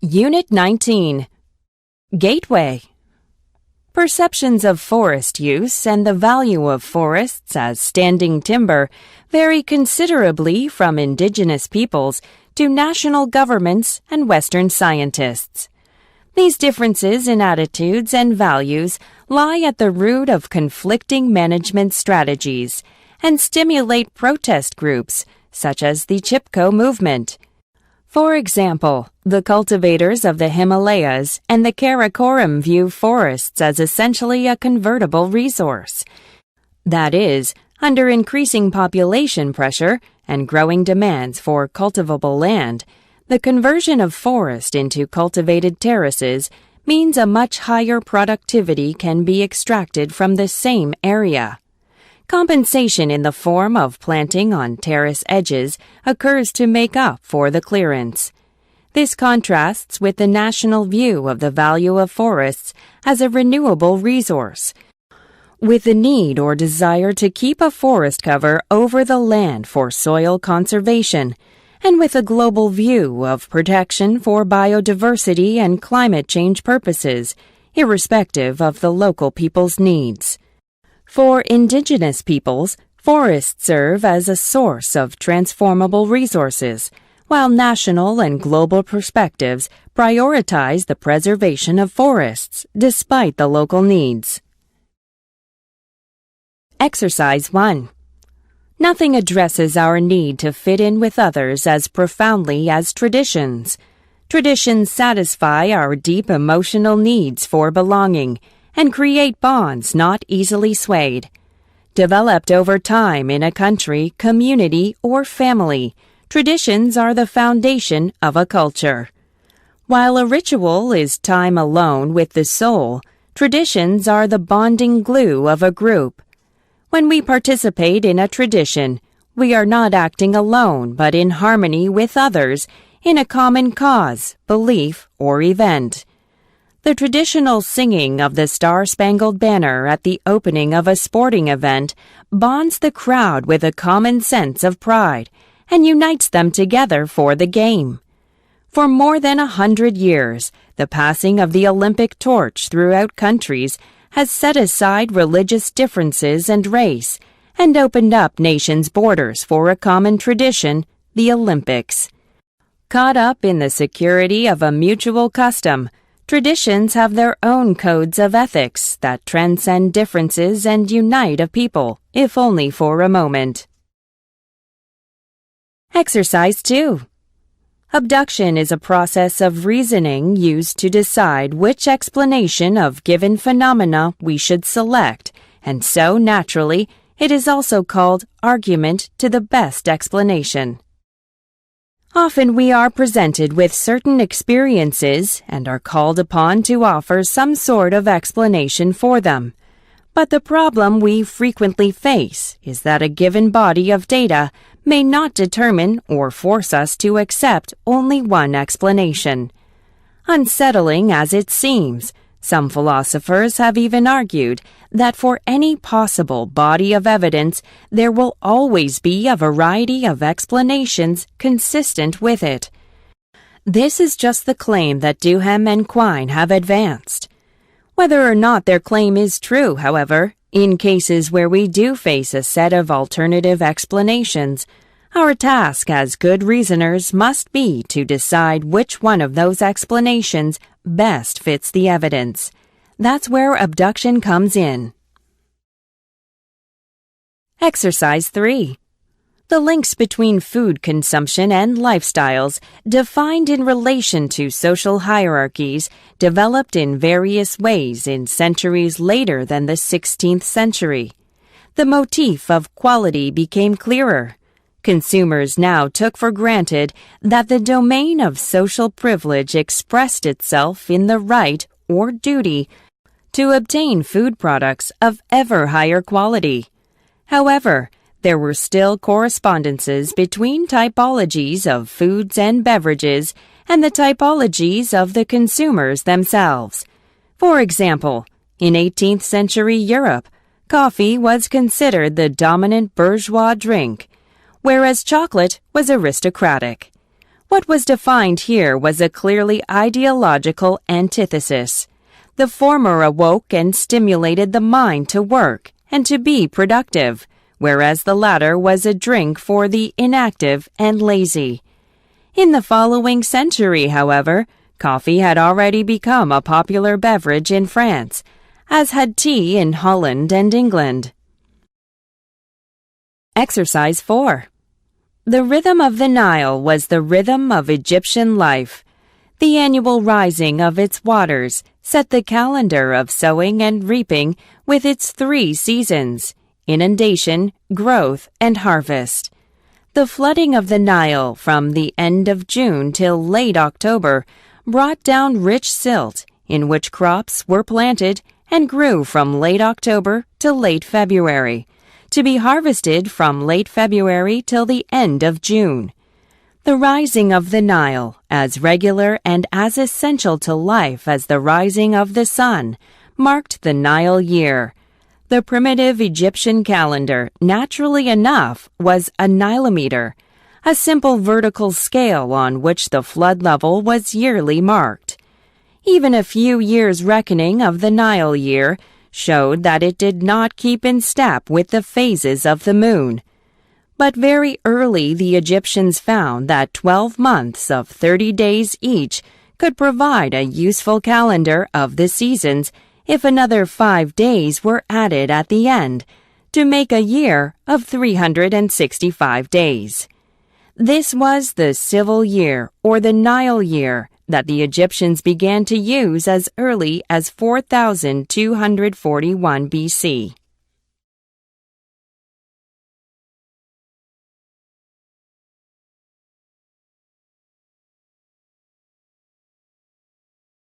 Unit 19. Gateway. Perceptions of forest use and the value of forests as standing timber vary considerably from indigenous peoples to national governments and Western scientists. These differences in attitudes and values lie at the root of conflicting management strategies and stimulate protest groups, such as the Chipko movement. For example, the cultivators of the Himalayas and the Karakoram view forests as essentially a convertible resource. That is, under increasing population pressure and growing demands for cultivable land, the conversion of forest into cultivated terraces means a much higher productivity can be extracted from the same area. Compensation in the form of planting on terrace edges occurs to make up for the clearance. This contrasts with the national view of the value of forests as a renewable resource, with the need or desire to keep a forest cover over the land for soil conservation, and with a global view of protection for biodiversity and climate change purposes, irrespective of the local people's needs. For indigenous peoples, forests serve as a source of transformable resources, while national and global perspectives prioritize the preservation of forests despite the local needs. Exercise 1. Nothing addresses our need to fit in with others as profoundly as traditions. Traditions satisfy our deep emotional needs for belonging and create bonds not easily swayed. Developed over time in a country, community, or family, traditions are the foundation of a culture. While a ritual is time alone with the soul, traditions are the bonding glue of a group. When we participate in a tradition, we are not acting alone but in harmony with others in a common cause, belief, or event. The traditional singing of the Star-Spangled Banner at the opening of a sporting event bonds the crowd with a common sense of pride and unites them together for the game. For more than 100 years, the passing of the Olympic torch throughout countries has set aside religious differences and race and opened up nations' borders for a common tradition, the Olympics. Caught up in the security of a mutual custom, traditions have their own codes of ethics that transcend differences and unite a people, if only for a moment. Exercise 2. Abduction is a process of reasoning used to decide which explanation of given phenomena we should select, and so, naturally, it is also called argument to the best explanation. Often we are presented with certain experiences and are called upon to offer some sort of explanation for them. But the problem we frequently face is that a given body of data may not determine or force us to accept only one explanation. Unsettling as it seems, some philosophers have even argued that for any possible body of evidence, there will always be a variety of explanations consistent with it. This is just the claim that Duhem and Quine have advanced. Whether or not their claim is true, however, in cases where we do face a set of alternative explanations, our task as good reasoners must be to decide which one of those explanations best fits the evidence. That's where abduction comes in. Exercise 3. The links between food consumption and lifestyles, defined in relation to social hierarchies, developed in various ways in centuries later than the 16th century. The motif of quality became clearer. Consumers now took for granted that the domain of social privilege expressed itself in the right or duty to obtain food products of ever higher quality. However, there were still correspondences between typologies of foods and beverages and the typologies of the consumers themselves. For example, in 18th century Europe, coffee was considered the dominant bourgeois drink, whereas chocolate was aristocratic. What was defined here was a clearly ideological antithesis. The former awoke and stimulated the mind to work and to be productive, whereas the latter was a drink for the inactive and lazy. In the following century, however, coffee had already become a popular beverage in France, as had tea in Holland and England. Exercise 4. The rhythm of the Nile was the rhythm of Egyptian life. The annual rising of its waters set the calendar of sowing and reaping with its 3 seasons: inundation, growth, and harvest. The flooding of the Nile from the end of June till late October brought down rich silt, in which crops were planted and grew from late October to late February, to be harvested from late February till the end of June. The rising of the Nile, as regular and as essential to life as the rising of the sun, marked the Nile year. The primitive Egyptian calendar, naturally enough, was a nilometer, a simple vertical scale on which the flood level was yearly marked. Even a few years' reckoning of the Nile year showed that it did not keep in step with the phases of the moon. But very early the Egyptians found that 12 months of 30 days each could provide a useful calendar of the seasons if another 5 days were added at the end, to make a year of 365 days. This was the civil year, or the Nile year, that the Egyptians began to use as early as 4241 BC.